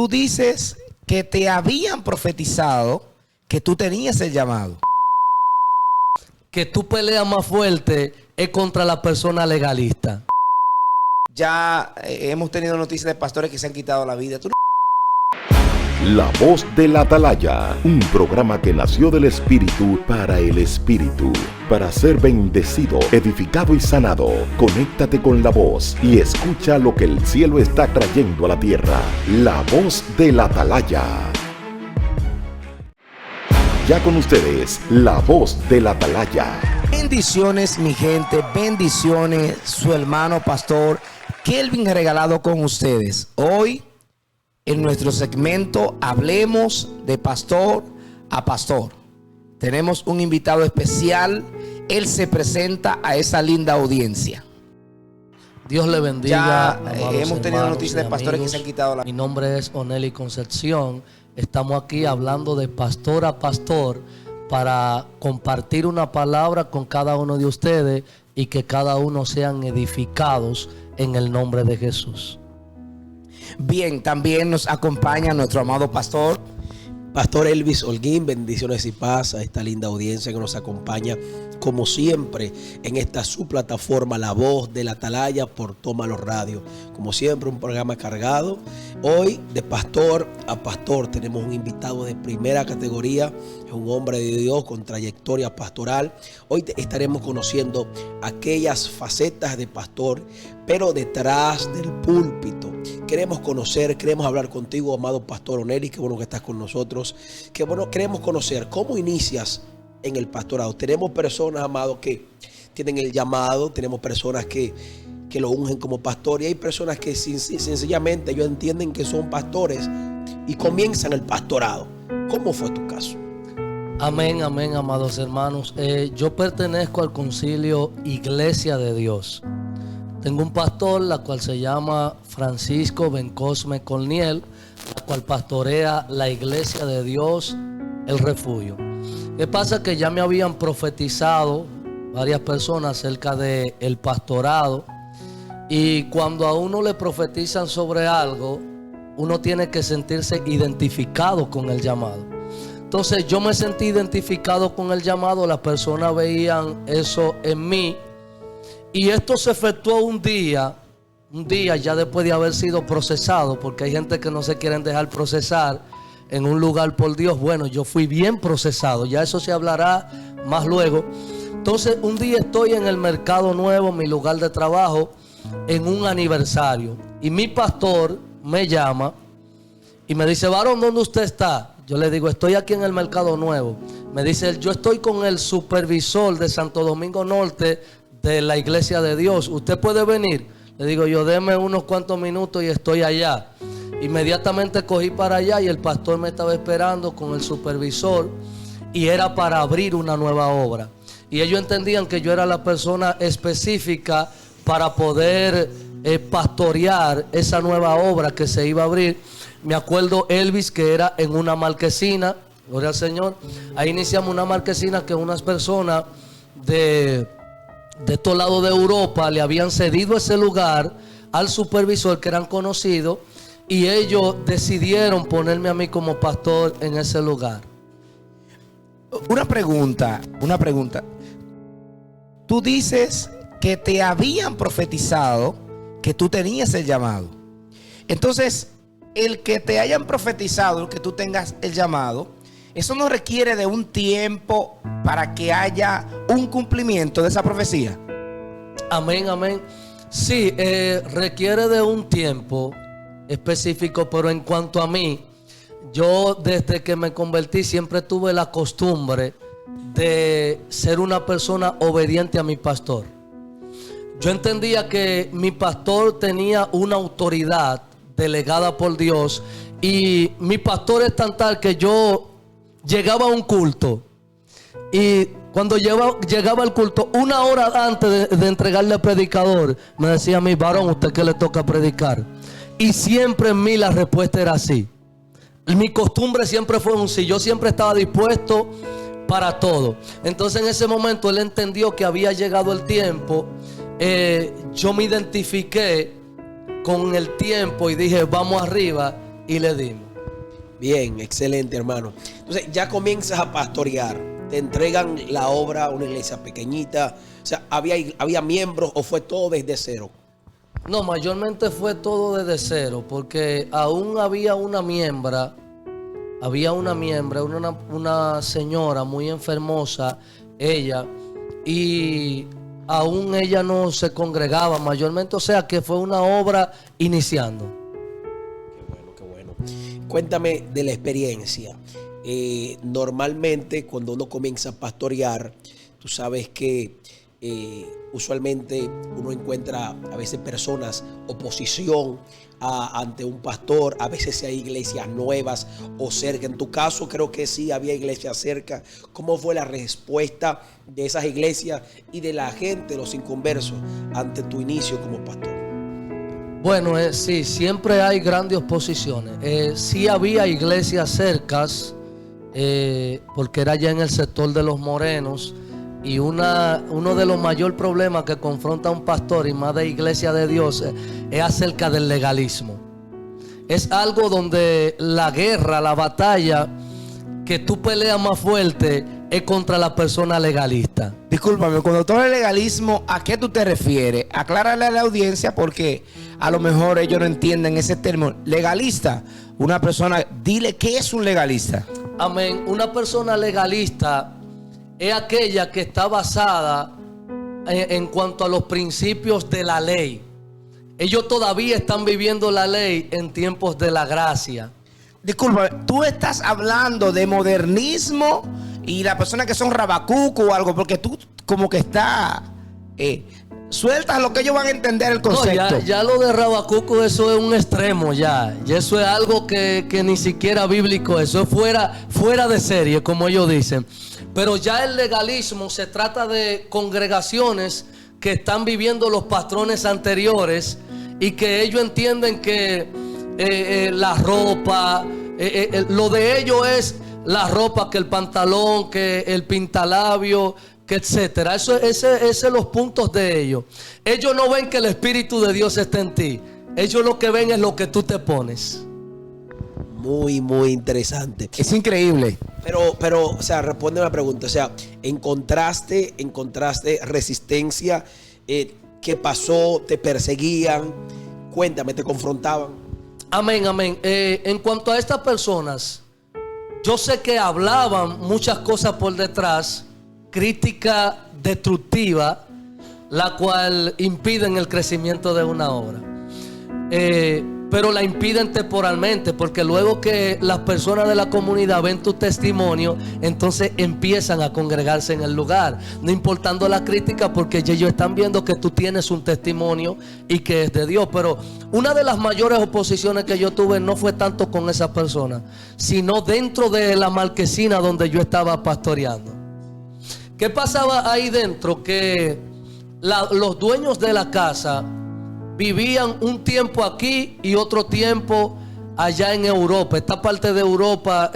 Tú dices que te habían profetizado que tú tenías el llamado. Que tu pelea más fuerte es contra la persona legalista. Ya hemos tenido noticias de pastores que se han quitado la vida. La Voz de la Atalaya, un programa que nació del Espíritu para el Espíritu, para ser bendecido, edificado y sanado. Conéctate con la voz y escucha lo que el cielo está trayendo a la tierra. La Voz de la Atalaya. Ya con ustedes, La Voz de la Atalaya. Bendiciones, mi gente, bendiciones. Su hermano pastor Kelvin Regalado con ustedes. Hoy, en nuestro segmento Hablemos de Pastor a Pastor, tenemos un invitado especial. Él se presenta a esa linda audiencia. Dios le bendiga. Ya hemos tenido noticias de pastores que se han quitado la vida. Mi nombre es Oneli Concepción. Estamos aquí hablando de pastor a pastor para compartir una palabra con cada uno de ustedes y que cada uno sean edificados en el nombre de Jesús. Bien, también nos acompaña nuestro amado pastor Elvis Holguín. Bendiciones y paz a esta linda audiencia que nos acompaña como siempre en esta su plataforma La Voz de la Atalaya por Tómalo Radio. Como siempre, un programa cargado. Hoy de pastor a pastor tenemos un invitado de primera categoría, es un hombre de Dios con trayectoria pastoral. Hoy estaremos conociendo aquellas facetas de pastor, pero detrás del púlpito. Queremos conocer, queremos hablar contigo, amado pastor Oneli. Qué bueno que estás con nosotros. Qué bueno, queremos conocer cómo inicias en el pastorado. Tenemos personas, amados, que tienen el llamado. Tenemos personas que lo ungen como pastor. Y hay personas que sencillamente ellos entienden que son pastores y comienzan el pastorado. ¿Cómo fue tu caso? Amén, amén, amados hermanos. Yo pertenezco al concilio Iglesia de Dios. Tengo un pastor, la cual se llama Francisco Bencosme Corniel, la cual pastorea la Iglesia de Dios, el Refugio. ¿Qué pasa? Que ya me habían profetizado varias personas acerca del pastorado, y cuando a uno le profetizan sobre algo, uno tiene que sentirse identificado con el llamado. Entonces yo me sentí identificado con el llamado, las personas veían eso en mí. Y esto se efectuó un día ya después de haber sido procesado, porque hay gente que no se quieren dejar procesar en un lugar por Dios. Bueno, yo fui bien procesado, ya eso se hablará más luego. Entonces un día estoy en el Mercado Nuevo, mi lugar de trabajo, en un aniversario. Y mi pastor me llama y me dice: varón, ¿dónde usted está? Yo le digo: estoy aquí en el Mercado Nuevo. Me dice: yo estoy con el supervisor de Santo Domingo Norte de la Iglesia de Dios, ¿usted puede venir? Le digo yo: deme unos cuantos minutos y estoy allá. Inmediatamente cogí para allá y el pastor me estaba esperando con el supervisor, y era para abrir una nueva obra. Y ellos entendían que yo era la persona específica para poder pastorear esa nueva obra que se iba a abrir. Me acuerdo, Elvis, que era en una marquesina, gloria al Señor. Ahí iniciamos una marquesina que unas personas de estos lados de Europa le habían cedido ese lugar al supervisor, que eran conocidos, y ellos decidieron ponerme a mí como pastor en ese lugar. Una pregunta. Tú dices que te habían profetizado que tú tenías el llamado. Entonces, el que te hayan profetizado, el que tú tengas el llamado, eso no requiere de un tiempo para que haya un cumplimiento de esa profecía. Amén, amén. Sí, requiere de un tiempo específico, pero en cuanto a mí, yo desde que me convertí siempre tuve la costumbre de ser una persona obediente a mi pastor. Yo entendía que mi pastor tenía una autoridad delegada por Dios, y mi pastor es tan tal que yo llegaba a un culto, y cuando llegaba al culto, una hora antes de entregarle al predicador, me decía a mí: varón, ¿usted qué le toca predicar? Y siempre en mí la respuesta era sí. Mi costumbre siempre fue un sí. Yo siempre estaba dispuesto para todo. Entonces en ese momento él entendió que había llegado el tiempo. Yo me identifiqué con el tiempo y dije: vamos arriba. y le dimos. Bien, excelente, hermano. Entonces, ya comienzas a pastorear. Te entregan la obra a una iglesia pequeñita. O sea, ¿había miembros o fue todo desde cero? No, mayormente fue todo desde cero, porque aún había una miembra, una señora muy enfermosa, ella, y aún ella no se congregaba mayormente, o sea que fue una obra iniciando. Qué bueno, qué bueno. Cuéntame de la experiencia. Normalmente cuando uno comienza a pastorear, tú sabes que usualmente uno encuentra a veces personas, oposición ante un pastor. A veces hay iglesias nuevas o cerca. En tu caso creo que sí había iglesias cerca. ¿Cómo fue la respuesta de esas iglesias y de la gente, los inconversos, ante tu inicio como pastor? Bueno, sí, siempre hay grandes oposiciones. Sí había iglesias cercas, porque era ya en el sector de los morenos. Y uno de los mayores problemas que confronta un pastor y más de iglesia de Dios es acerca del legalismo. Es algo donde la guerra, la batalla que tú peleas más fuerte es contra la persona legalista. Discúlpame, cuando tú hablas de legalismo, ¿a qué tú te refieres? Aclárale a la audiencia porque a lo mejor ellos no entienden ese término. Legalista, una persona, dile qué es un legalista. Amén. Una persona legalista es aquella que está basada en cuanto a los principios de la ley. Ellos todavía están viviendo la ley en tiempos de la gracia. Disculpa, tú estás hablando de modernismo y las personas que son rabacuco o algo, porque tú como que está sueltas lo que ellos van a entender el concepto. No, ya lo de rabacuco, eso es un extremo ya. Y eso es algo que ni siquiera bíblico, eso es fuera de serie, como ellos dicen. Pero ya el legalismo se trata de congregaciones que están viviendo los patrones anteriores y que ellos entienden que la ropa, lo de ellos es la ropa, que el pantalón, que el pintalabio, que etcétera. Ese son los puntos de ellos. Ellos no ven que el Espíritu de Dios está en ti. Ellos lo que ven es lo que tú te pones. Muy, muy interesante. Es increíble. Pero, o sea, responde una pregunta. O sea, ¿encontraste resistencia? ¿Qué pasó? ¿Te perseguían? Cuéntame, ¿te confrontaban? Amén, amén. En cuanto a estas personas, yo sé que hablaban muchas cosas por detrás, crítica destructiva, la cual impiden el crecimiento de una obra. Pero la impiden temporalmente, porque luego que las personas de la comunidad ven tu testimonio, entonces empiezan a congregarse en el lugar, no importando la crítica, porque ellos están viendo que tú tienes un testimonio y que es de Dios. Pero una de las mayores oposiciones que yo tuve no fue tanto con esas personas, sino dentro de la marquesina donde yo estaba pastoreando. ¿Qué pasaba ahí dentro? Que los dueños de la casa vivían un tiempo aquí y otro tiempo allá en Europa. Esta parte de Europa,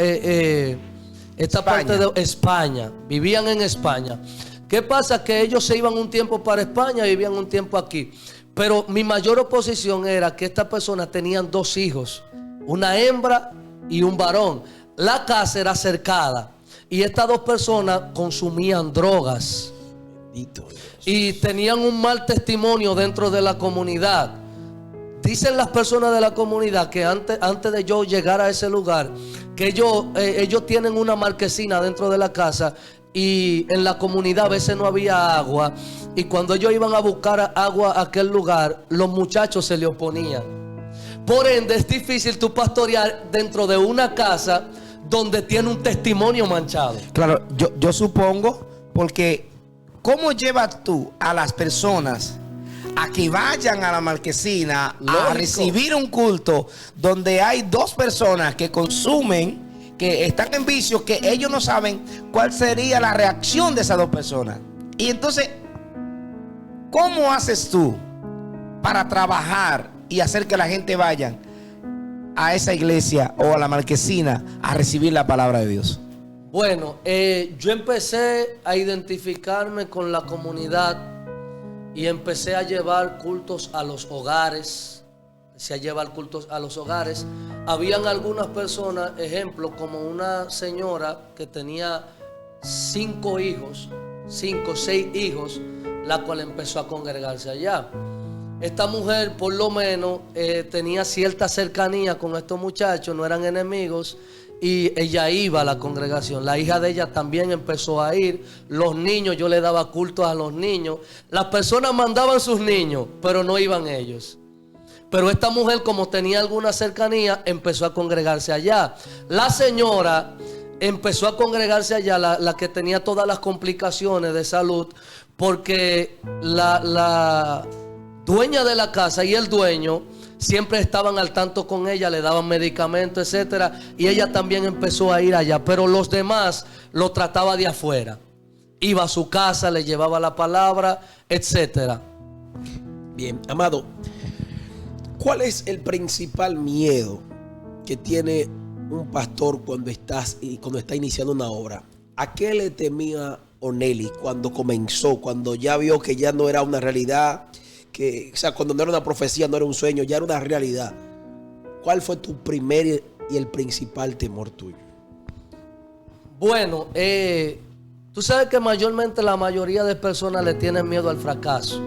parte de España. Vivían en España. ¿Qué pasa? Que ellos se iban un tiempo para España y vivían un tiempo aquí. Pero mi mayor oposición era que estas personas tenían dos hijos, una hembra y un varón. La casa era cercada y estas dos personas consumían drogas. Y tenían un mal testimonio dentro de la comunidad. Dicen las personas de la comunidad que antes de yo llegar a ese lugar, que ellos tienen una marquesina dentro de la casa y en la comunidad a veces no había agua. Y cuando ellos iban a buscar agua a aquel lugar, los muchachos se le oponían. Por ende, es difícil tú pastorear dentro de una casa donde tiene un testimonio manchado. Claro, yo supongo, porque ¿cómo llevas tú a las personas a que vayan a la marquesina a recibir un culto donde hay dos personas que consumen, que están en vicio, que ellos no saben cuál sería la reacción de esas dos personas? Y entonces, ¿cómo haces tú para trabajar y hacer que la gente vaya a esa iglesia o a la marquesina a recibir la palabra de Dios? Bueno, yo empecé a identificarme con la comunidad y empecé a llevar cultos a los hogares. se lleva el culto a los hogares. Habían algunas personas, ejemplo, como una señora que tenía 5 hijos, 5, 6 hijos, la cual empezó a congregarse allá. Esta mujer por lo menos tenía cierta cercanía con estos muchachos, no eran enemigos, y ella iba a la congregación. La hija de ella también empezó a ir. Los niños, yo le daba cultos a los niños. Las personas mandaban sus niños, pero no iban ellos. Pero esta mujer, como tenía alguna cercanía, empezó a congregarse allá. La señora empezó a congregarse allá, la que tenía todas las complicaciones de salud, porque la dueña de la casa y el dueño siempre estaban al tanto con ella, le daban medicamentos, etcétera, y ella también empezó a ir allá, pero los demás lo trataba de afuera. Iba a su casa, le llevaba la palabra, etcétera. Bien, amado, ¿cuál es el principal miedo que tiene un pastor cuando está iniciando una obra? ¿A qué le temía Oneli cuando comenzó, cuando ya vio que ya no era una realidad? O sea, cuando no era una profecía, no era un sueño, ya era una realidad. ¿Cuál fue tu primer y el principal temor tuyo? Bueno, tú sabes que mayormente la mayoría de personas le tienen miedo al fracaso.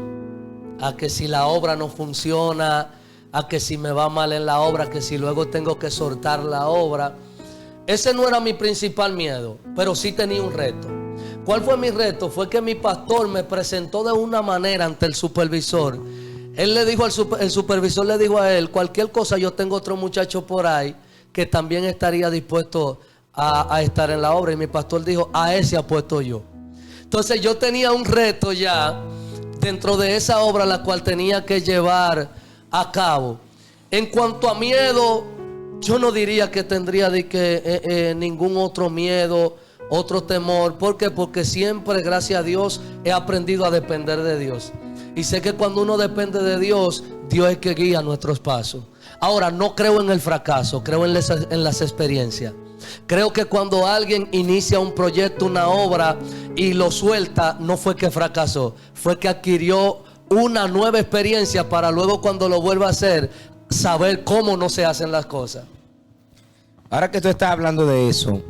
A que si la obra no funciona, a que si me va mal en la obra, que si luego tengo que soltar la obra. Ese no era mi principal miedo, pero sí tenía un reto. ¿Cuál fue mi reto? Fue que mi pastor me presentó de una manera ante el supervisor. Él le dijo el supervisor le dijo a él, cualquier cosa, yo tengo otro muchacho por ahí que también estaría dispuesto a estar en la obra. Y mi pastor dijo, a ese apuesto yo. Entonces yo tenía un reto ya dentro de esa obra la cual tenía que llevar a cabo. En cuanto a miedo, yo no diría que tendría ningún otro miedo, otro temor. ¿Por qué? Porque siempre, gracias a Dios, he aprendido a depender de Dios. Y sé que cuando uno depende de Dios, Dios es que guía nuestros pasos. Ahora, no creo en el fracaso, creo en las experiencias. Creo que cuando alguien inicia un proyecto, una obra y lo suelta, no fue que fracasó, fue que adquirió una nueva experiencia para luego, cuando lo vuelva a hacer, saber cómo no se hacen las cosas. Ahora que tú estás hablando de eso,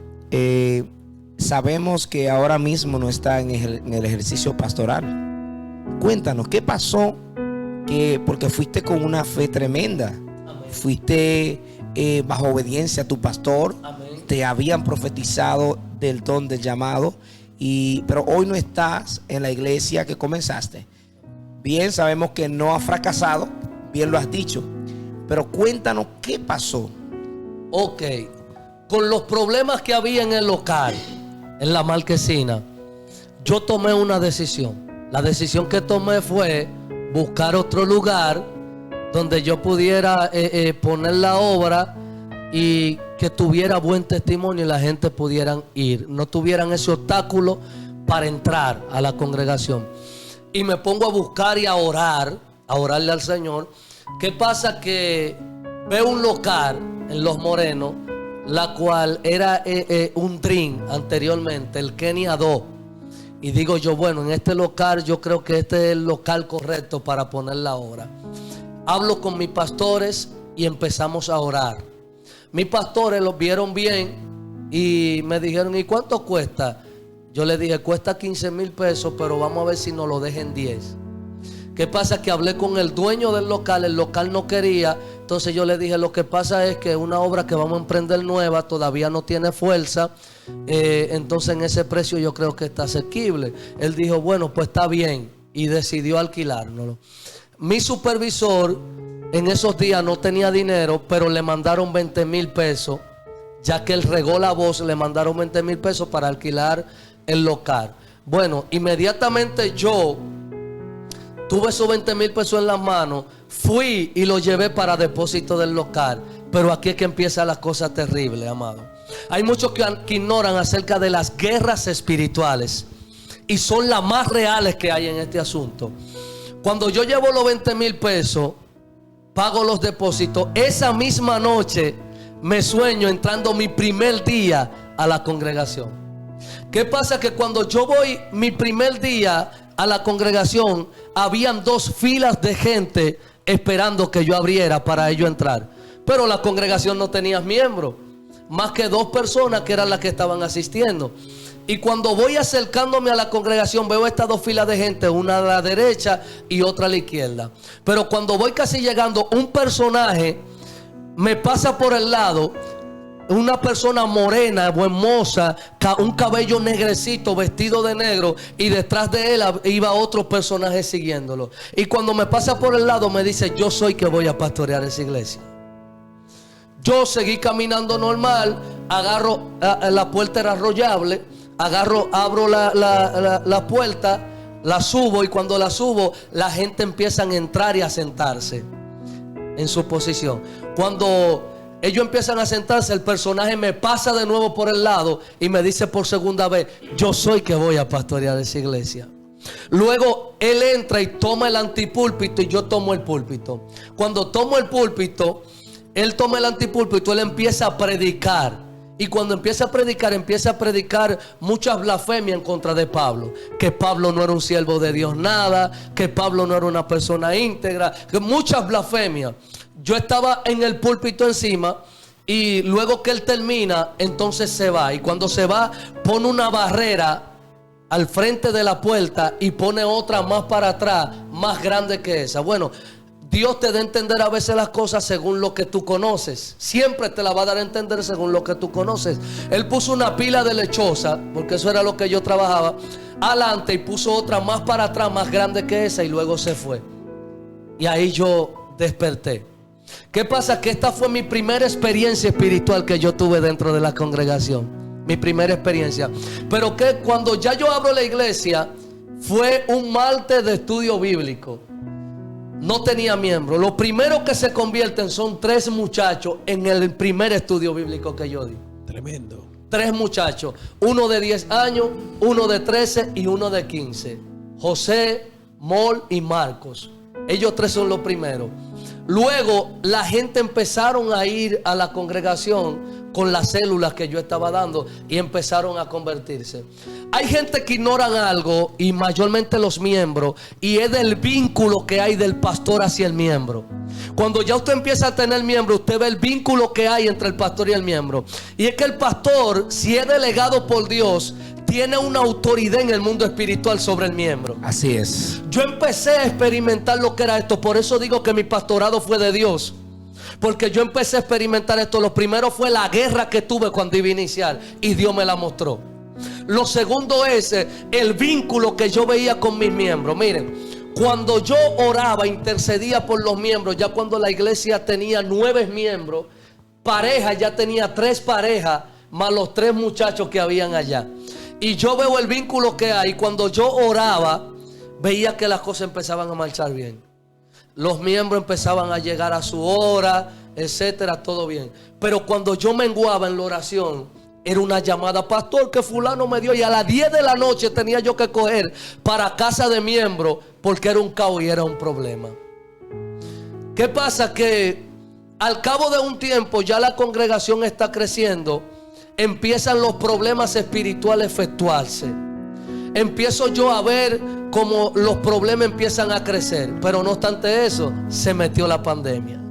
sabemos que ahora mismo no está en el ejercicio pastoral. Cuéntanos, ¿qué pasó? Porque fuiste con una fe tremenda. Amén. Fuiste bajo obediencia a tu pastor. Amén. Te habían profetizado del don del llamado. Pero hoy no estás en la iglesia que comenzaste. Bien, sabemos que no has fracasado. Bien lo has dicho. Pero cuéntanos, ¿qué pasó? Ok, con los problemas que había en el local, en la marquesina, yo tomé una decisión. La decisión que tomé fue buscar otro lugar donde yo pudiera poner la obra y que tuviera buen testimonio y la gente pudiera ir, no tuvieran ese obstáculo para entrar a la congregación. Y me pongo a buscar y a orarle al Señor. ¿Qué pasa? Que veo un local en Los Morenos, la cual era un dream anteriormente, el Kenia 2. Y digo yo, bueno, en este local yo creo que este es el local correcto para poner la obra. Hablo con mis pastores y empezamos a orar. Mis pastores los vieron bien y me dijeron, ¿y cuánto cuesta? Yo le dije, cuesta 15,000 pesos, pero vamos a ver si nos lo dejen 10. ¿Qué pasa? Que hablé con el dueño del local, el local no quería. Entonces yo le dije, lo que pasa es que una obra que vamos a emprender nueva todavía no tiene fuerza. Entonces en ese precio yo creo que está asequible. Él dijo, bueno, pues está bien. Y decidió alquilárnoslo. Mi supervisor en esos días no tenía dinero, pero le mandaron 20,000 pesos. Ya que él regó la voz, le mandaron 20,000 pesos para alquilar el local. Bueno, inmediatamente yo tuve esos 20,000 pesos en las manos, fui y lo llevé para depósito del local. Pero aquí es que empieza la cosa terrible, amado. Hay muchos que ignoran acerca de las guerras espirituales y son las más reales que hay en este asunto. Cuando yo llevo los 20,000 pesos, pago los depósitos, esa misma noche me sueño entrando mi primer día a la congregación. ¿Qué pasa? Que cuando yo voy mi primer día a la congregación, habían 2 filas de gente esperando que yo abriera para ellos entrar. Pero la congregación no tenía miembros, más que 2 personas que eran las que estaban asistiendo. Y cuando voy acercándome a la congregación, veo estas 2 filas de gente, una a la derecha y otra a la izquierda. Pero cuando voy casi llegando, un personaje me pasa por el lado, una persona morena, hermosa, un cabello negrecito, vestido de negro, y detrás de él iba otro personaje siguiéndolo. Y cuando me pasa por el lado me dice: yo soy que voy a pastorear esa iglesia. Yo seguí caminando normal, agarro, la puerta era arrollable, abro la puerta, la subo, y cuando la subo, la gente empieza a entrar y a sentarse en su posición. Cuando ellos empiezan a sentarse, el personaje me pasa de nuevo por el lado y me dice por segunda vez: yo soy que voy a pastorear esa iglesia. Luego él entra y toma el antipúlpito y yo tomo el púlpito. Cuando tomo el púlpito, él toma el antipúlpito, él empieza a predicar. Y cuando empieza a predicar muchas blasfemias en contra de Pablo. Que Pablo no era un siervo de Dios nada, que Pablo no era una persona íntegra, que muchas blasfemias. Yo estaba en el púlpito encima, y luego que él termina, entonces se va. Y cuando se va, pone una barrera al frente de la puerta y pone otra más para atrás, más grande que esa. Bueno, Dios te da a entender a veces las cosas según lo que tú conoces. Siempre te la va a dar a entender según lo que tú conoces. Él puso una pila de lechosa, porque eso era lo que yo trabajaba, adelante, y puso otra más para atrás, más grande que esa, y luego se fue. Y ahí yo desperté. ¿Qué pasa? Que esta fue mi primera experiencia espiritual que yo tuve dentro de la congregación. Mi primera experiencia. Pero que cuando ya yo abro la iglesia, fue un martes de estudio bíblico. No tenía miembros. Lo primero que se convierten son 3 muchachos en el primer estudio bíblico que yo di. Tremendo. 3 muchachos. Uno de 10 años, uno de 13 y uno de 15. José, Mol y Marcos. Ellos 3 son los primeros. Luego la gente empezaron a ir a la congregación con las células que yo estaba dando y empezaron a convertirse. Hay gente que ignoran algo, y mayormente los miembros, y es del vínculo que hay del pastor hacia el miembro. Cuando ya usted empieza a tener miembros, usted ve el vínculo que hay entre el pastor y el miembro. Y es que el pastor, si es delegado por Dios, tiene una autoridad en el mundo espiritual sobre el miembro. Así es. Yo empecé a experimentar lo que era esto. Por eso digo que mi pastorado fue de Dios, porque yo empecé a experimentar esto. Lo primero fue la guerra que tuve cuando iba a iniciar, y Dios me la mostró. Lo segundo es el vínculo que yo veía con mis miembros. Miren, cuando yo oraba, intercedía por los miembros, ya cuando la iglesia tenía 9 miembros, pareja, ya tenía 3 parejas, más los 3 muchachos que habían allá. Y yo veo el vínculo que hay. Cuando yo oraba, veía que las cosas empezaban a marchar bien. Los miembros empezaban a llegar a su hora, etcétera, todo bien. Pero cuando yo menguaba en la oración, era una llamada: pastor, que fulano me dio, y a las 10 de la noche tenía yo que coger para casa de miembros, porque era un caos y era un problema. ¿Qué pasa? Que al cabo de un tiempo, ya la congregación está creciendo, empiezan los problemas espirituales a efectuarse. Empiezo yo a ver cómo los problemas empiezan a crecer. Pero no obstante eso, se metió la pandemia.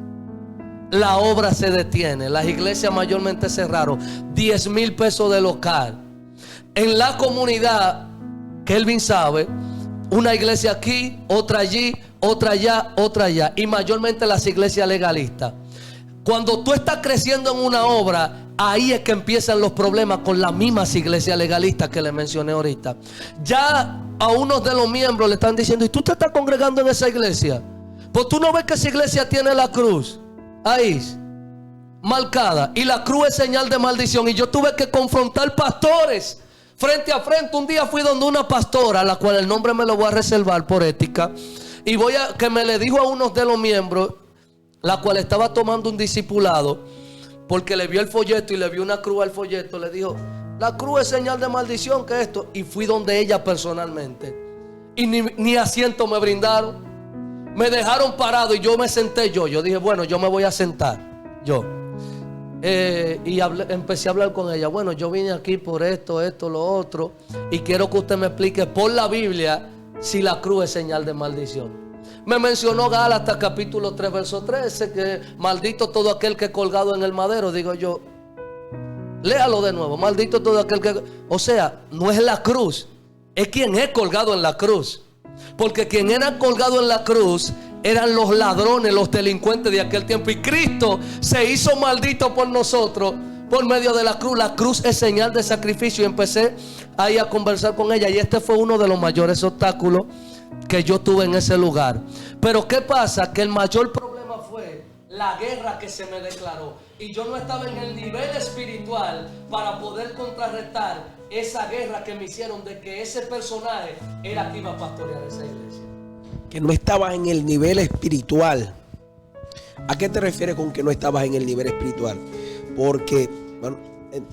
La obra se detiene. Las iglesias mayormente cerraron. 10,000 pesos de local. En la comunidad, Kelvin sabe, una iglesia aquí, otra allí, otra allá, otra allá. Y mayormente las iglesias legalistas. Cuando tú estás creciendo en una obra, ahí es que empiezan los problemas con las mismas iglesias legalistas que le mencioné ahorita. Ya a unos de los miembros le están diciendo: ¿y tú te estás congregando en esa iglesia? Pues tú no ves que esa iglesia tiene la cruz ahí marcada, y la cruz es señal de maldición. Y yo tuve que confrontar pastores frente a frente. Un día fui donde una pastora, a la cual el nombre me lo voy a reservar por ética, y que me le dijo a unos de los miembros, la cual estaba tomando un discipulado, porque le vio el folleto y le vio una cruz al folleto. Le dijo: la cruz es señal de maldición, que esto. Y fui donde ella personalmente, y ni asiento me brindaron. Me dejaron parado y yo me senté. Yo dije: bueno, yo me voy a sentar y empecé a hablar con ella. Bueno, yo vine aquí por esto, lo otro, y quiero que usted me explique por la Biblia si la cruz es señal de maldición. Me mencionó Gálatas capítulo 3 verso 13, que maldito todo aquel que es colgado en el madero. Digo yo, léalo de nuevo. Maldito todo aquel que... O sea, no es la cruz, es quien es colgado en la cruz. Porque quien era colgado en la cruz eran los ladrones, los delincuentes de aquel tiempo. Y Cristo se hizo maldito por nosotros por medio de la cruz. La cruz es señal de sacrificio. Y empecé ahí a conversar con ella. Y este fue uno de los mayores obstáculos que yo tuve en ese lugar. Pero ¿qué pasa? Que el mayor problema fue la guerra que se me declaró. Y yo no estaba en el nivel espiritual para poder contrarrestar esa guerra que me hicieron de que ese personaje era que iba a pastorear esa iglesia. Que no estabas en el nivel espiritual. ¿A qué te refieres con que no estabas en el nivel espiritual? Porque bueno,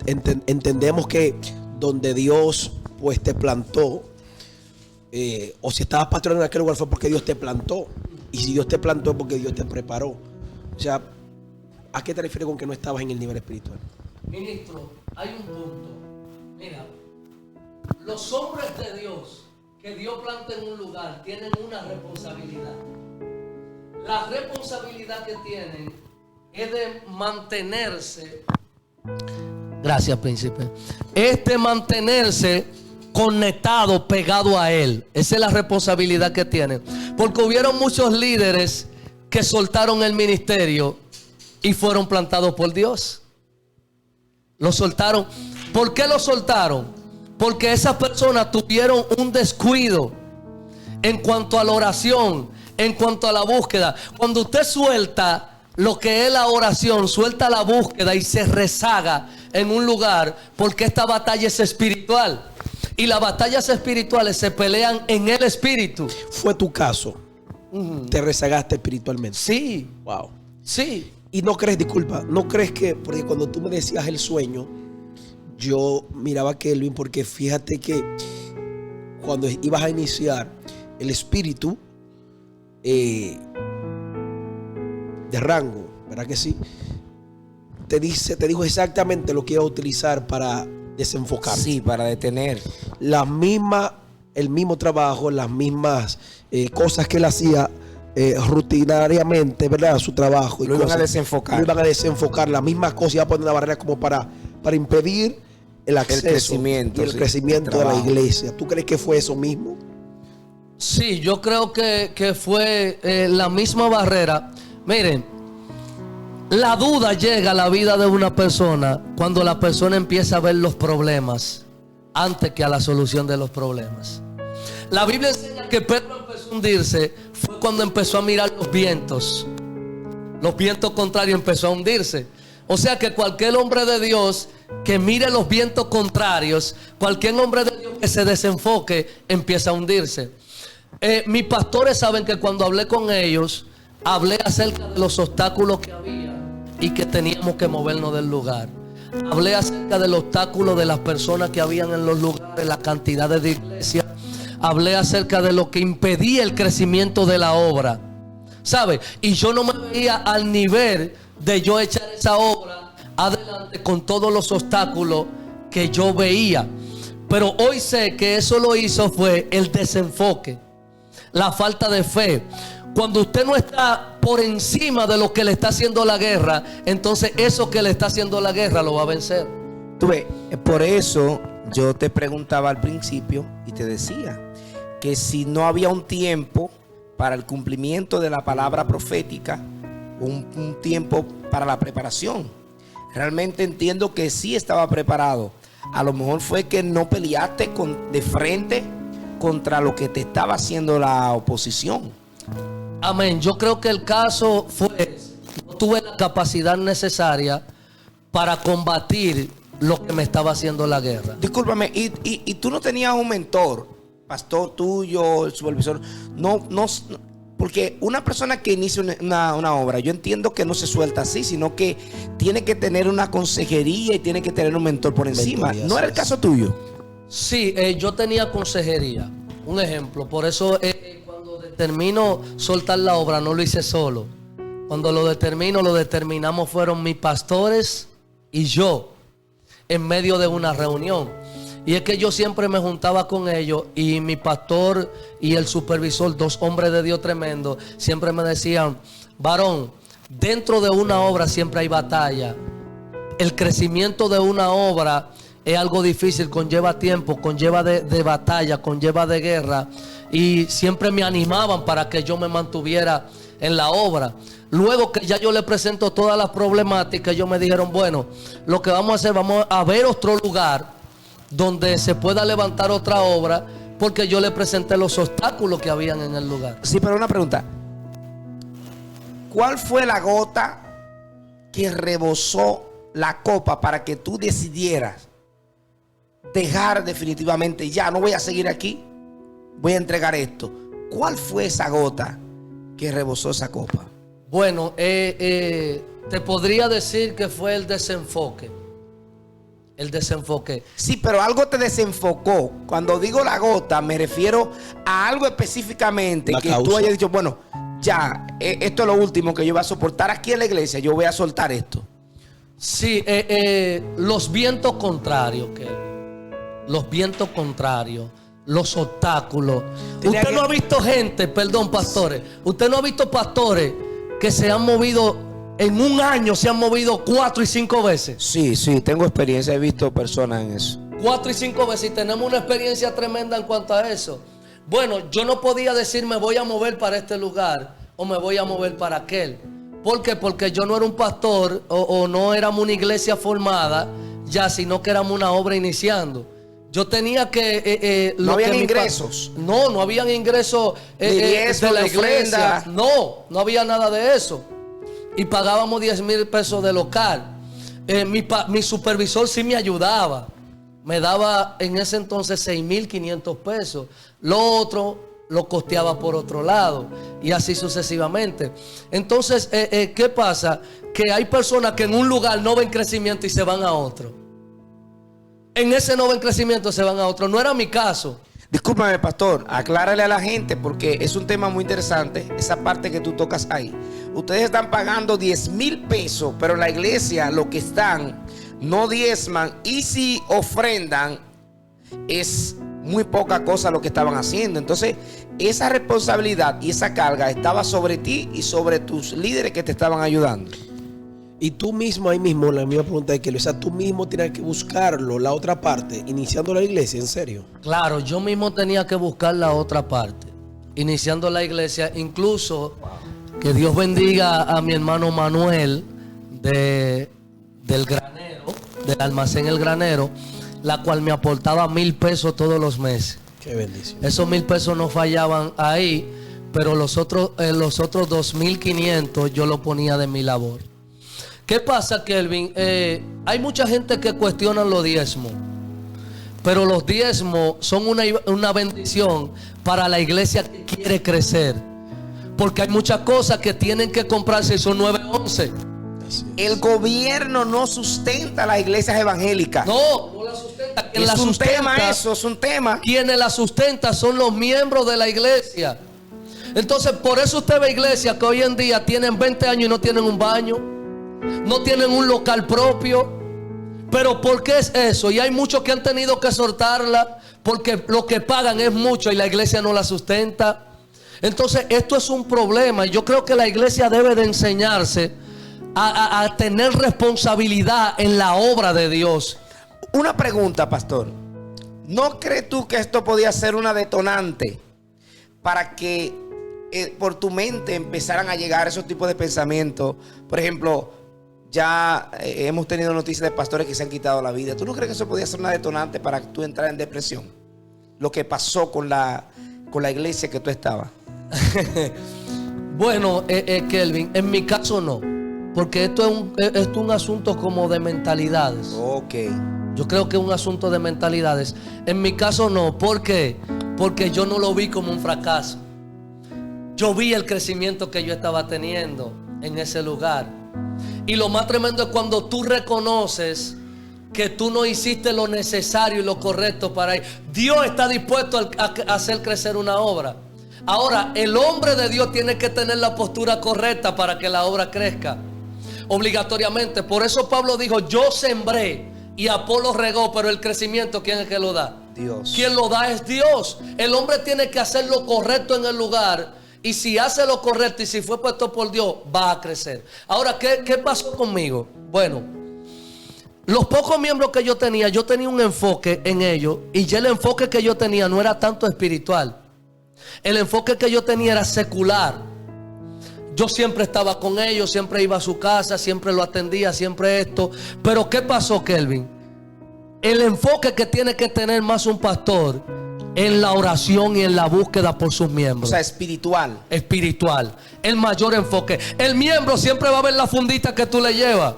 entendemos que donde Dios pues te plantó, o si estabas pastoreando en aquel lugar fue porque Dios te plantó. Y si Dios te plantó es porque Dios te preparó. O sea, ¿a qué te refieres con que no estabas en el nivel espiritual? Ministro, hay un punto. Mira, los hombres de Dios que Dios planta en un lugar tienen una responsabilidad. La responsabilidad que tienen es de mantenerse. Gracias, príncipe. Es de mantenerse conectado, pegado a Él. Esa es la responsabilidad que tienen. Porque hubieron muchos líderes que soltaron el ministerio y fueron plantados por Dios. Lo soltaron. ¿Por qué lo soltaron? Porque esas personas tuvieron un descuido en cuanto a la oración, en cuanto a la búsqueda. Cuando usted suelta lo que es la oración, suelta la búsqueda y se rezaga en un lugar, porque esta batalla es espiritual. Y las batallas espirituales se pelean en el espíritu. Fue tu caso. Te rezagaste espiritualmente. Sí. Wow. Sí. Y no crees, disculpa, no crees que, porque cuando tú me decías el sueño, yo miraba a Kelvin, porque fíjate que cuando ibas a iniciar el espíritu de rango, ¿verdad que sí? Te dijo exactamente lo que iba a utilizar para desenfocar. Sí, para detener. El mismo trabajo, las mismas cosas que él hacía rutinariamente, ¿verdad? Su trabajo. Lo iban a desenfocar. Lo iban a desenfocar. Las mismas cosas, iban a poner una barrera como para impedir el acceso, crecimiento, y el crecimiento de la iglesia. ¿Tú crees que fue eso mismo? Sí, yo creo que fue la misma barrera. Miren, la duda llega a la vida de una persona cuando la persona empieza a ver los problemas antes que a la solución de los problemas. La Biblia enseña que Pedro empezó a hundirse fue cuando empezó a mirar los vientos. Los vientos contrarios empezó a hundirse. O sea que cualquier hombre de Dios que mire los vientos contrarios, cualquier hombre de Dios que se desenfoque, empieza a hundirse. Mis pastores saben que cuando hablé con ellos, hablé acerca de los obstáculos que había y que teníamos que movernos del lugar. Hablé acerca del obstáculo de las personas que habían en los lugares, la cantidad de iglesias. Hablé acerca de lo que impedía el crecimiento de la obra, ¿sabe? Y yo no me veía al nivel de yo echar esa obra adelante con todos los obstáculos que yo veía. Pero hoy sé que eso lo hizo fue el desenfoque, la falta de fe. Cuando usted no está por encima de lo que le está haciendo la guerra, entonces eso que le está haciendo la guerra lo va a vencer. Tú ves, por eso yo te preguntaba al principio y te decía que si no había un tiempo para el cumplimiento de la palabra profética, un tiempo para la preparación. Realmente entiendo que sí estaba preparado. A lo mejor fue que no peleaste de frente contra lo que te estaba haciendo la oposición. Amén. Yo creo que el caso fue, no tuve la capacidad necesaria para combatir lo que me estaba haciendo la guerra. Discúlpame, y tú no tenías un mentor, pastor tuyo, el supervisor, no, porque una persona que inicia una obra, yo entiendo que no se suelta así, sino que tiene que tener una consejería y tiene que tener un mentor por encima. Mentoría, ¿No era el caso tuyo? Sí, yo tenía consejería. Un ejemplo, por eso cuando determino soltar la obra no lo hice solo. Cuando lo determinamos fueron mis pastores y yo en medio de una reunión. Y es que yo siempre me juntaba con ellos y mi pastor y el supervisor, dos hombres de Dios tremendos, siempre me decían: varón, dentro de una obra siempre hay batalla. El crecimiento de una obra es algo difícil, conlleva tiempo, conlleva de batalla, conlleva de guerra. Y siempre me animaban para que yo me mantuviera en la obra. Luego que ya yo le presento todas las problemáticas, ellos me dijeron: bueno, lo que vamos a hacer, vamos a ver otro lugar donde se pueda levantar otra obra, porque yo le presenté los obstáculos que habían en el lugar. Sí, pero una pregunta. ¿Cuál fue la gota que rebosó la copa para que tú decidieras dejar definitivamente, ya no voy a seguir aquí, voy a entregar esto? ¿Cuál fue esa gota que rebosó esa copa? Bueno, te podría decir que fue el desenfoque. El desenfoque. Sí, pero algo te desenfocó. Cuando digo la gota, me refiero a algo específicamente La que causa. tú hayas dicho: bueno, ya, esto es lo último que yo voy a soportar aquí en la iglesia, yo voy a soltar esto. Sí, los vientos contrarios, los vientos contrarios, los obstáculos. Usted no ha visto gente, perdón, pastores, usted no ha visto pastores que se han movido en un año, se han movido 4 y 5 veces. Sí, tengo experiencia, he visto personas en eso. 4 y 5 veces, y tenemos una experiencia tremenda en cuanto a eso. Bueno, yo no podía decir me voy a mover para este lugar o me voy a mover para aquel. ¿Por qué? Porque yo no era un pastor o no éramos una iglesia formada ya, sino que éramos una obra iniciando. Yo tenía que... no habían ingresos. No habían ingresos diezmo, de la de iglesia. ofrenda. No había nada de eso. Y pagábamos 10,000 pesos de local. Mi supervisor sí me ayudaba. Me daba en ese entonces 6,500 pesos. Lo otro lo costeaba por otro lado. Y así sucesivamente. Entonces, ¿qué pasa? Que hay personas que en un lugar no ven crecimiento y se van a otro. En ese no ven crecimiento se van a otro. No era mi caso. Discúlpame, pastor, aclárale a la gente porque es un tema muy interesante, esa parte que tú tocas ahí. Ustedes están pagando 10,000 pesos, pero en la iglesia lo que están no diezman, y si ofrendan es muy poca cosa lo que estaban haciendo. Entonces esa responsabilidad y esa carga estaba sobre ti y sobre tus líderes que te estaban ayudando. Y tú mismo, ahí mismo, la misma pregunta de que, o sea, tú mismo tienes que buscarlo, la otra parte, iniciando la iglesia, ¿en serio? Claro, yo mismo tenía que buscar la otra parte, iniciando la iglesia. Incluso, que Dios bendiga a mi hermano Manuel del granero, del almacén El Granero, la cual me aportaba 1,000 pesos todos los meses. Qué bendición. Esos 1,000 pesos no fallaban ahí, pero los otros 2,500 yo lo ponía de mi labor. ¿Qué pasa, Kelvin? Hay mucha gente que cuestiona los diezmos, pero los diezmos son una bendición para la iglesia que quiere crecer, porque hay muchas cosas que tienen que comprarse y son 911. El gobierno no sustenta las iglesias evangélicas. No la sustenta. Quien Es la un sustenta, tema eso, es un tema. Quienes la sustentan son los miembros de la iglesia. Entonces, por eso usted ve iglesias que hoy en día tienen 20 años y no tienen un baño, no tienen un local propio. Pero ¿por qué es eso? Y hay muchos que han tenido que soltarla porque lo que pagan es mucho y la iglesia no la sustenta. Entonces esto es un problema. Yo creo que la iglesia debe de enseñarse a tener responsabilidad en la obra de Dios. Una pregunta, pastor. ¿No crees tú que esto podía ser una detonante para que por tu mente empezaran a llegar esos tipos de pensamientos? Por ejemplo, ya hemos tenido noticias de pastores que se han quitado la vida. ¿Tú no crees que eso podía ser una detonante para que tú entrar en depresión? Lo que pasó con la iglesia que tú estabas. Bueno, Kelvin, en mi caso no, porque esto es un asunto como de mentalidades. Ok. Yo creo que es un asunto de mentalidades. En mi caso no. ¿Por qué? Porque yo no lo vi como un fracaso. Yo vi el crecimiento que yo estaba teniendo en ese lugar. Y lo más tremendo es cuando tú reconoces que tú no hiciste lo necesario y lo correcto para ir. Dios está dispuesto a hacer crecer una obra. Ahora, el hombre de Dios tiene que tener la postura correcta para que la obra crezca. Obligatoriamente. Por eso Pablo dijo: yo sembré, y Apolo regó, pero el crecimiento, ¿quién es que lo da? Dios. Quien lo da es Dios. El hombre tiene que hacer lo correcto en el lugar. Y si hace lo correcto y si fue puesto por Dios, va a crecer. Ahora, ¿qué pasó conmigo? Bueno, los pocos miembros que yo tenía un enfoque en ellos. Y ya el enfoque que yo tenía no era tanto espiritual. El enfoque que yo tenía era secular. Yo siempre estaba con ellos, siempre iba a su casa, siempre lo atendía, siempre esto. Pero ¿qué pasó, Kelvin? El enfoque que tiene que tener más un pastor en la oración y en la búsqueda por sus miembros. O sea, espiritual. Espiritual. El mayor enfoque. El miembro siempre va a ver la fundita que tú le llevas,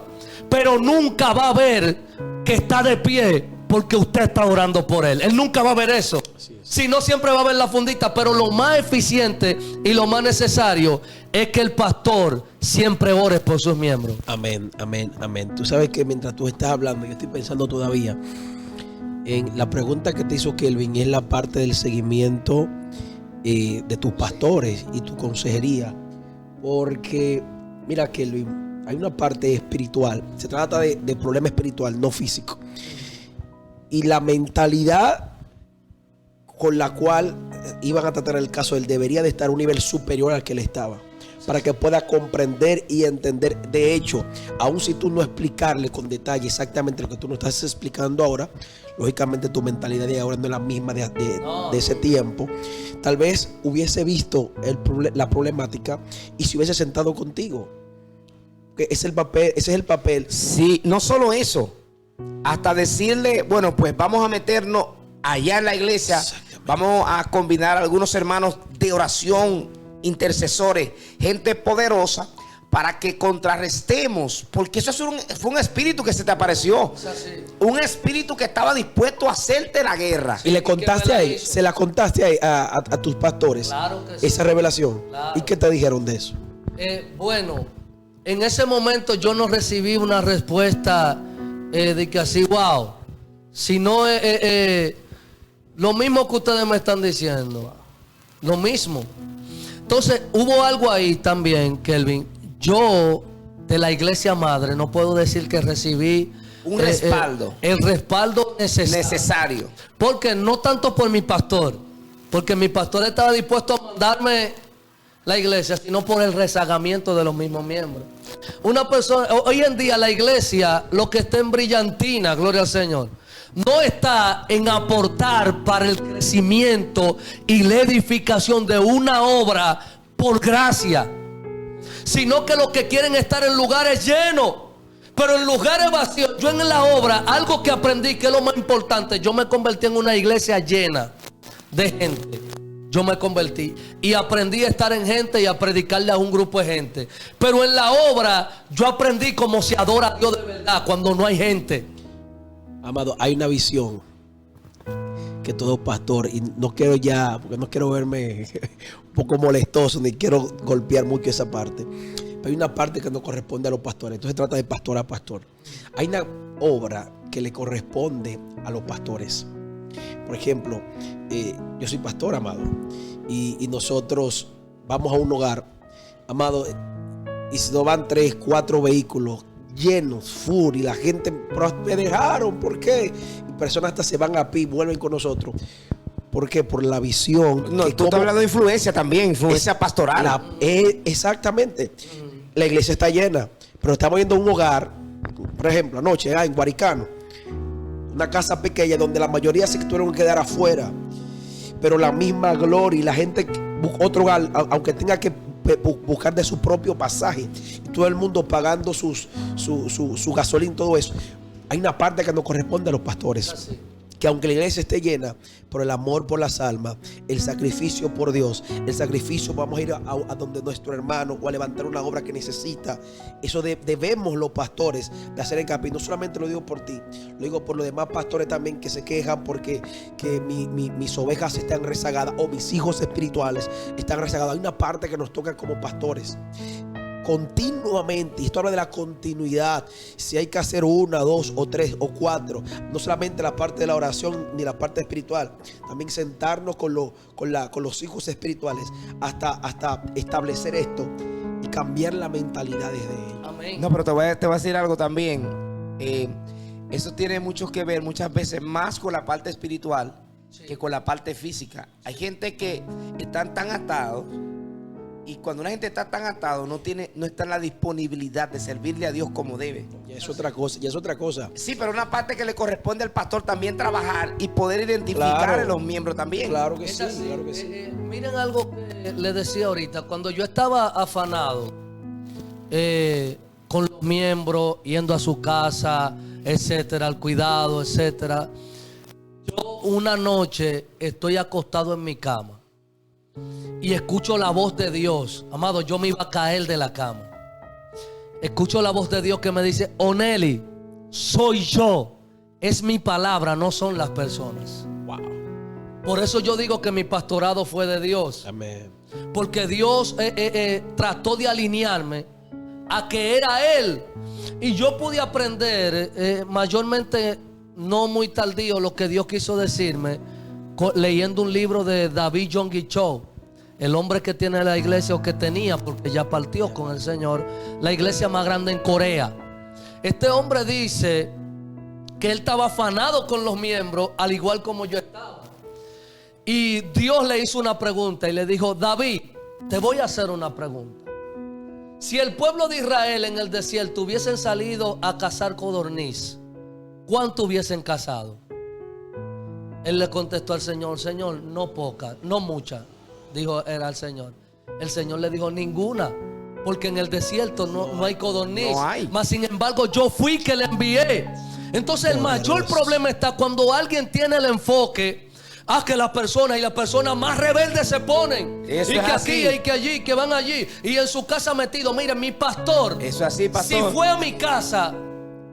pero nunca va a ver que está de pie porque usted está orando por él. Él nunca va a ver eso. Si no, siempre va a ver la fundita. Pero lo más eficiente y lo más necesario es que el pastor siempre ore por sus miembros. Amén, amén, amén. Tú sabes que mientras tú estás hablando, yo estoy pensando todavía en la pregunta que te hizo Kelvin, es la parte del seguimiento de tus pastores y tu consejería. Porque, mira, Kelvin, hay una parte espiritual. Se trata de problema espiritual, no físico. Y la mentalidad con la cual iban a tratar el caso, él debería de estar a un nivel superior al que él estaba, para que pueda comprender y entender. De hecho, aun si tú no explicarle con detalle exactamente lo que tú nos estás explicando ahora, lógicamente tu mentalidad de ahora no es la misma de ese tiempo. Tal vez hubiese visto la problemática y se hubiese sentado contigo. Que ese es el papel. Sí, no solo eso. Hasta decirle, bueno, pues vamos a meternos allá en la iglesia. Vamos a combinar a algunos hermanos de oración, intercesores, gente poderosa, para que contrarrestemos, porque eso fue un espíritu que se te apareció, un espíritu que estaba dispuesto a hacerte la guerra. Y le contaste a él, se la contaste a tus pastores, Claro que sí. esa revelación. Claro. ¿Y qué te dijeron de eso? Bueno, en ese momento yo no recibí una respuesta de que así, wow, sino lo mismo que ustedes me están diciendo, lo mismo. Entonces hubo algo ahí también, Kelvin. Yo de la iglesia madre no puedo decir que recibí Un respaldo. el respaldo Necesario. porque no tanto por mi pastor, porque mi pastor estaba dispuesto a mandarme la iglesia, sino por el rezagamiento de los mismos miembros. Una persona, hoy en día la iglesia, lo que está en brillantina, gloria al Señor, no está en aportar para el crecimiento y la edificación de una obra por gracia, sino que lo que quieren es estar en lugares llenos. Pero en lugares vacíos, yo en la obra, algo que aprendí que es lo más importante, yo me convertí en una iglesia llena de gente. Yo me convertí y aprendí a estar en gente y a predicarle a un grupo de gente. Pero en la obra yo aprendí cómo se adora a Dios de verdad cuando no hay gente. Amado, hay una visión que todo pastor, y no quiero ya, porque no quiero verme un poco molestoso, ni quiero golpear mucho esa parte, pero hay una parte que no corresponde a los pastores. Entonces se trata de pastor a pastor. Hay una obra que le corresponde a los pastores. Por ejemplo, yo soy pastor, amado, y nosotros vamos a un hogar, amado, y si nos van 3, 4 vehículos llenos, full, y la gente me dejaron, ¿por qué? Y personas hasta se van a pie, vuelven con nosotros. ¿Por qué? Por la visión. No, tú estás hablando de influencia también, influencia pastoral. Exactamente. La iglesia está llena, pero estamos yendo a un hogar, por ejemplo, anoche, en Guaricano, una casa pequeña donde la mayoría se tuvieron que quedar afuera, pero la misma gloria y la gente, otro hogar, aunque tenga que buscar de su propio pasaje, y todo el mundo pagando su gasolina, todo eso. Hay una parte que nos corresponde a los pastores. Así. Que aunque la iglesia esté llena, por el amor por las almas, el sacrificio por Dios, el sacrificio, vamos a ir a donde nuestro hermano o a levantar una obra que necesita. Eso debemos los pastores de hacer hincapié. No solamente lo digo por ti, lo digo por los demás pastores también que se quejan porque mis ovejas están rezagadas o mis hijos espirituales están rezagados. Hay una parte que nos toca como pastores. Continuamente, y esto habla de la continuidad. Si hay que hacer 1, 2 o 3 o 4, no solamente la parte de la oración ni la parte espiritual, también sentarnos con los hijos espirituales hasta establecer esto y cambiar la mentalidad desde ellos. Amén. No, pero te voy a decir algo también. Eso tiene mucho que ver muchas veces más con la parte espiritual que con la parte física. Hay gente que están tan atados, y cuando una gente está tan atado no está en la disponibilidad de servirle a Dios como debe. Ya es otra cosa, ya es otra cosa. Sí, pero una parte que le corresponde al pastor también trabajar y poder identificar a los miembros también. Claro que Es sí, así. claro que sí. Miren algo que le decía ahorita. Cuando yo estaba afanado con los miembros, yendo a su casa, etcétera, al cuidado, etcétera, yo una noche estoy acostado en mi cama y escucho la voz de Dios. Amado, yo me iba a caer de la cama. Escucho la voz de Dios que me dice: Oneli, soy yo. Es mi palabra, no son las personas. Wow. Por eso yo digo que mi pastorado fue de Dios. Amén. Porque Dios trató de alinearme a que era Él. Y yo pude aprender mayormente, no muy tardío, lo que Dios quiso decirme leyendo un libro de David Yonggi Cho, el hombre que tiene la iglesia, o que tenía, porque ya partió con el Señor, la iglesia más grande en Corea. Este hombre dice que él estaba afanado con los miembros, al igual como yo estaba. Y Dios le hizo una pregunta y le dijo: David, te voy a hacer una pregunta. Si el pueblo de Israel en el desierto hubiesen salido a cazar codorniz, ¿cuánto hubiesen cazado? Él le contestó al Señor: Señor, no poca, no mucha. Dijo, era el Señor. El Señor le dijo: ninguna, porque en el desierto no hay codorniz. No hay. Mas sin embargo yo fui que le envié. Entonces el mayor problema está cuando alguien tiene el enfoque a que las personas más rebeldes se ponen. Eso y es que así. aquí, y que allí, que van allí. Y en su casa metido. Miren, mi pastor, Eso es así, pastor. si fue a mi casa,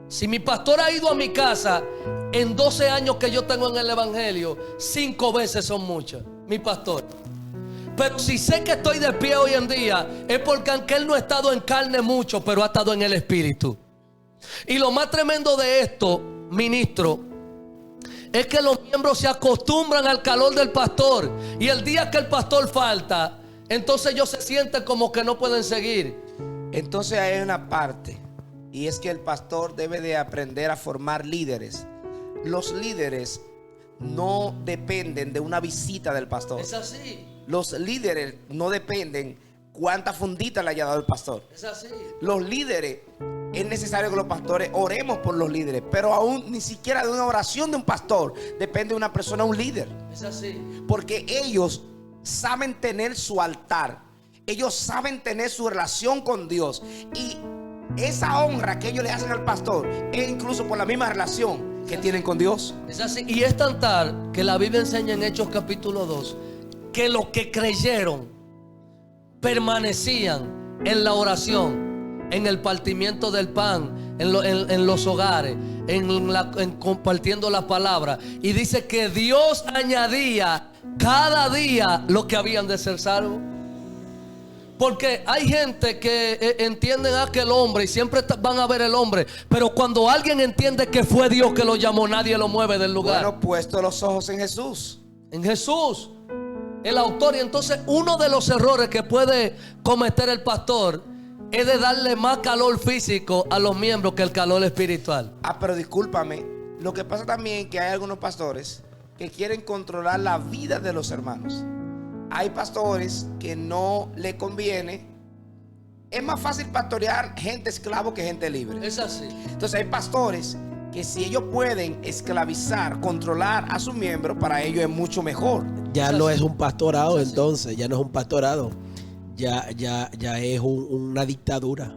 si mi pastor ha ido a mi casa en 12 años que yo tengo en el evangelio, 5 veces son muchas, mi pastor. Pero si sé que estoy de pie hoy en día, es porque aunque él no ha estado en carne mucho, pero ha estado en el espíritu. Y lo más tremendo de esto, ministro, es que los miembros se acostumbran al calor del pastor. Y el día que el pastor falta, entonces ellos se sienten como que no pueden seguir. Entonces hay una parte, y es que el pastor debe de aprender a formar líderes. Los líderes no dependen de una visita del pastor. Es así, Los líderes no dependen cuánta fundita le haya dado el pastor. es así. Los líderes, es necesario que los pastores oremos por los líderes, pero aún ni siquiera de una oración de un pastor depende de una persona, un líder. Es así. Porque ellos saben tener su altar, ellos saben tener su relación con Dios, y esa honra que ellos le hacen al pastor es incluso por la misma relación que tienen con Dios. Es así. Y es tan tal que la Biblia enseña en Hechos capítulo 2 que los que creyeron permanecían en la oración, en el partimiento del pan, en los hogares, en compartiendo la palabra. Y dice que Dios añadía cada día los que habían de ser salvos. Porque hay gente que entienden a aquel hombre y siempre van a ver el hombre, pero cuando alguien entiende que fue Dios que lo llamó, nadie lo mueve del lugar. Bueno, puesto los ojos en Jesús. En Jesús, el autor. Y entonces uno de los errores que puede cometer el pastor es de darle más calor físico a los miembros que el calor espiritual. Pero discúlpame, lo que pasa también es que hay algunos pastores que quieren controlar la vida de los hermanos. Hay pastores que no le conviene. Es más fácil pastorear gente esclavo que gente libre. Es así. Entonces hay pastores que si ellos pueden esclavizar, controlar a sus miembros, para ellos es mucho mejor. Ya Es no así. es un pastorado, Es así. entonces, ya no es un pastorado. Ya es una dictadura,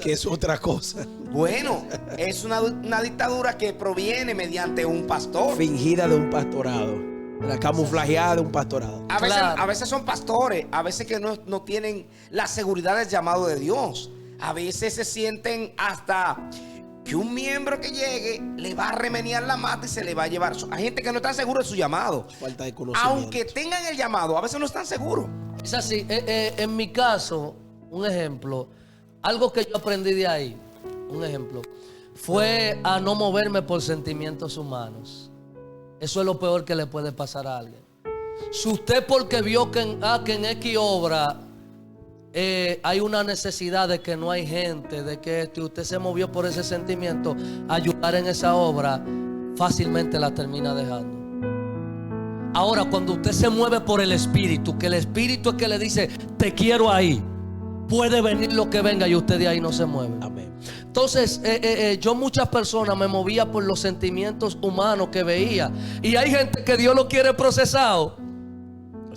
que es otra cosa. Bueno, es una dictadura que proviene mediante un pastor. Fingida de un pastorado, la camuflajeada de un pastorado. Claro. A veces son pastores, a veces que no tienen la seguridad del llamado de Dios. A veces se sienten hasta que un miembro que llegue le va a remeniar la mata y se le va a llevar. Hay gente que no está seguro de su llamado. Falta de conocimiento. Aunque tengan el llamado, a veces no están seguros. Es así. En mi caso, un ejemplo, algo que yo aprendí de ahí, un ejemplo, fue a no moverme por sentimientos humanos. Eso es lo peor que le puede pasar a alguien. Si usted, porque vio que en X obra hay una necesidad de que no hay gente, de que usted se movió por ese sentimiento, ayudar en esa obra, fácilmente la termina dejando. Ahora, cuando usted se mueve por el Espíritu, que el Espíritu es que le dice, te quiero ahí, puede venir lo que venga y usted de ahí no se mueve. Amén. Entonces, yo muchas personas me movía por los sentimientos humanos que veía. Y hay gente que Dios lo quiere procesado.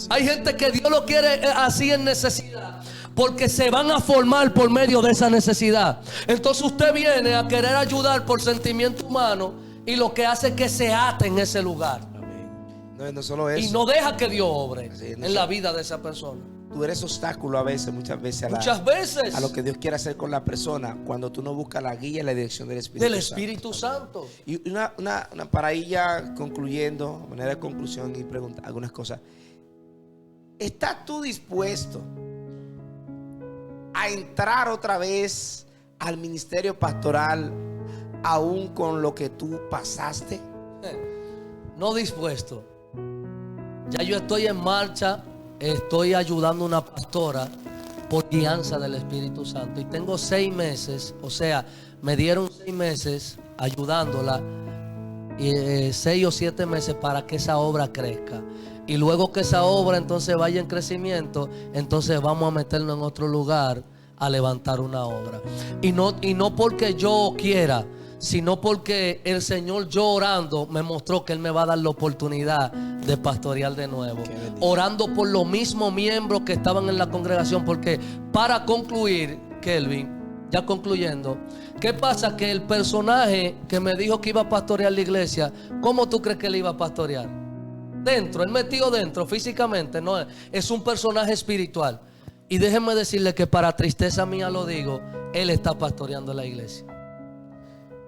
Hay gente que Dios lo quiere así en necesidad, porque se van a formar por medio de esa necesidad. Entonces usted viene a querer ayudar por sentimiento humano y lo que hace es que se ate en ese lugar. No, no solo eso. Y no deja que Dios obre no en la vida de esa persona. Tú eres obstáculo muchas veces Muchas a lo que Dios quiere hacer con la persona cuando tú no buscas la guía y la dirección del Espíritu Santo. Y para ir ya concluyendo, de manera de conclusión y preguntar algunas cosas. ¿Estás tú dispuesto a entrar otra vez al ministerio pastoral aún con lo que tú pasaste? No dispuesto. Ya yo estoy en marcha. Estoy ayudando a una pastora por guianza del Espíritu Santo. Y tengo 6 meses. O sea, me dieron 6 meses ayudándola. 6 o 7 meses para que esa obra crezca. Y luego que esa obra entonces vaya en crecimiento, entonces vamos a meternos en otro lugar a levantar una obra. Y no porque yo quiera, sino porque el Señor, yo orando, me mostró que Él me va a dar la oportunidad de pastorear de nuevo. Orando por los mismos miembros que estaban en la congregación. Porque para concluir, Kelvin, ya concluyendo, ¿qué pasa? Que el personaje que me dijo que iba a pastorear la iglesia, ¿cómo tú crees que él iba a pastorear? Dentro, él metido dentro físicamente, no es un personaje espiritual. Y déjenme decirle que para tristeza mía lo digo, él está pastoreando la iglesia.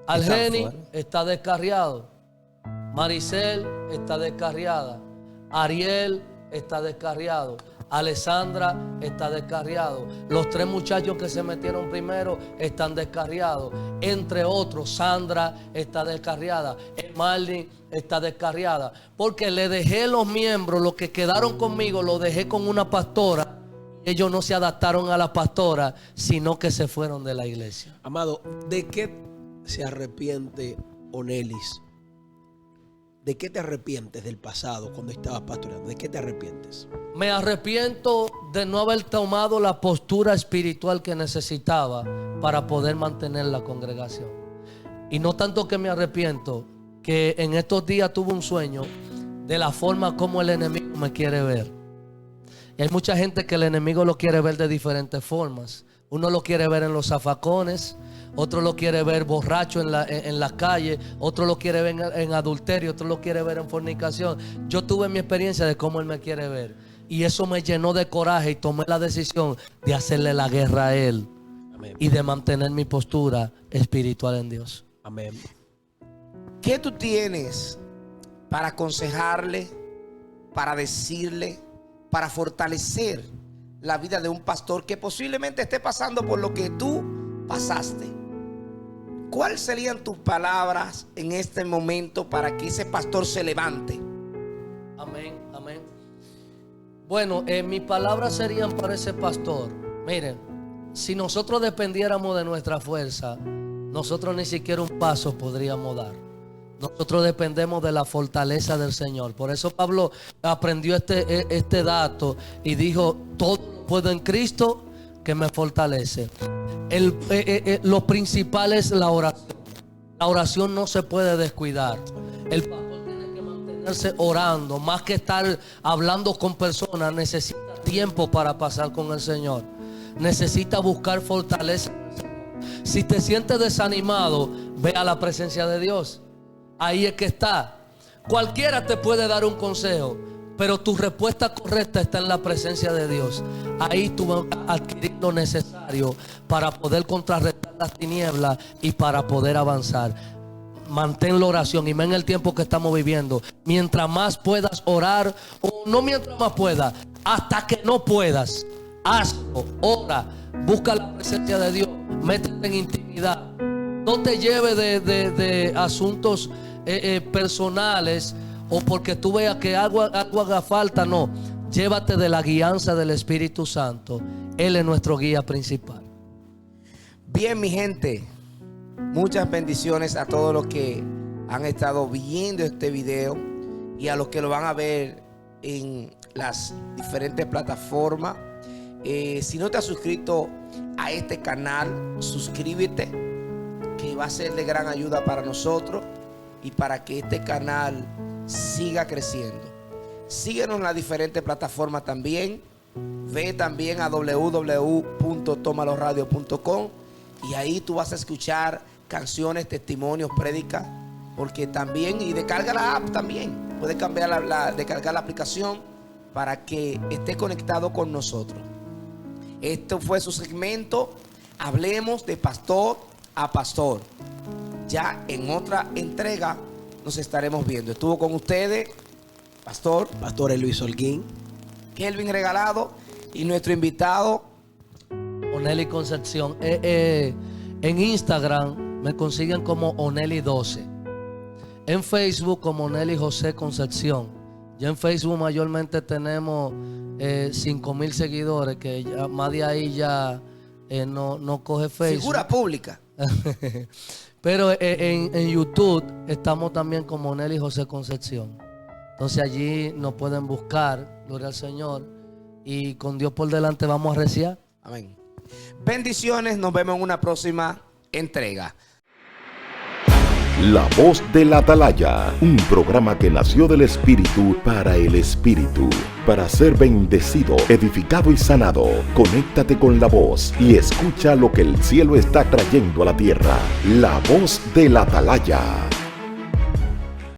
Algeni está descarriado, Maricel está descarriada, Ariel está descarriado, Alessandra está descarriado, los 3 muchachos que se metieron primero están descarriados, entre otros. Sandra está descarriada, Marlin está descarriada, porque le dejé los miembros, los que quedaron conmigo, los dejé con una pastora. Ellos no se adaptaron a la pastora, sino que se fueron de la iglesia. Amado, ¿de qué se arrepiente Onelis? ¿De qué te arrepientes del pasado cuando estabas pastoreando? ¿De qué te arrepientes? Me arrepiento de no haber tomado la postura espiritual que necesitaba para poder mantener la congregación. Y no tanto que me arrepiento, que en estos días tuve un sueño de la forma como el enemigo me quiere ver. Y hay mucha gente que el enemigo lo quiere ver de diferentes formas. Uno lo quiere ver en los zafacones, otro lo quiere ver borracho en la calle, otro lo quiere ver en adulterio, otro lo quiere ver en fornicación. Yo tuve mi experiencia de cómo él me quiere ver, y eso me llenó de coraje y tomé la decisión de hacerle la guerra a él. Amén. Y de mantener mi postura espiritual en Dios. Amén. ¿Qué tú tienes para aconsejarle, para decirle, para fortalecer la vida de un pastor que posiblemente esté pasando por lo que tú pasaste? ¿Cuáles serían tus palabras en este momento para que ese pastor se levante? Amén, amén. Bueno, mis palabras serían para ese pastor. Miren, si nosotros dependiéramos de nuestra fuerza, nosotros ni siquiera un paso podríamos dar. Nosotros dependemos de la fortaleza del Señor. Por eso Pablo aprendió este dato y dijo: todo lo puedo en Cristo que me fortalece. Lo principal es la oración. La oración no se puede descuidar. El pastor tiene que mantenerse orando. Más que estar hablando con personas, necesita tiempo para pasar con el Señor. Necesita buscar fortaleza. Si te sientes desanimado, ve a la presencia de Dios. Ahí es que está. Cualquiera te puede dar un consejo, pero tu respuesta correcta está en la presencia de Dios. Ahí tú vas a adquirir lo necesario para poder contrarrestar las tinieblas y para poder avanzar. Mantén la oración, y más en el tiempo que estamos viviendo. Mientras más puedas orar, o no mientras más puedas, hasta que no puedas, hazlo, ora, busca la presencia de Dios, métete en intimidad. No te lleve de asuntos personales o porque tú veas que algo haga falta. No, llévate de la guianza del Espíritu Santo Él es nuestro guía principal. Bien, mi gente, muchas bendiciones a todos los que han estado viendo este video y a los que lo van a ver en las diferentes plataformas. Si no te has suscrito a este canal, suscríbete, que va a ser de gran ayuda para nosotros y para que este canal siga creciendo. Síguenos en las diferentes plataformas también. Ve también a www.tomalosradio.com y ahí tú vas a escuchar canciones, testimonios, prédicas, porque también, y descarga la app también. Puedes descargar la aplicación para que esté conectado con nosotros. Esto fue su segmento. Hablemos de pastor a pastor. Ya en otra entrega nos estaremos viendo. Estuvo con ustedes Pastor Elvis Holguín, Kelvin Regalado y nuestro invitado Oneli Concepción. En Instagram me consiguen como Oneli12. En Facebook como Oneli José Concepción. Ya en Facebook mayormente tenemos 5,000 seguidores, que ya, más de ahí ya no coge Facebook. figura pública. Pero en YouTube estamos también como Oneli José Concepción. Entonces allí nos pueden buscar, gloria al Señor. Y con Dios por delante vamos a reciar. Amén. Bendiciones, nos vemos en una próxima entrega. La Voz de la Atalaya, un programa que nació del Espíritu para el Espíritu. Para ser bendecido, edificado y sanado, conéctate con la voz y escucha lo que el cielo está trayendo a la tierra. La Voz de la Atalaya.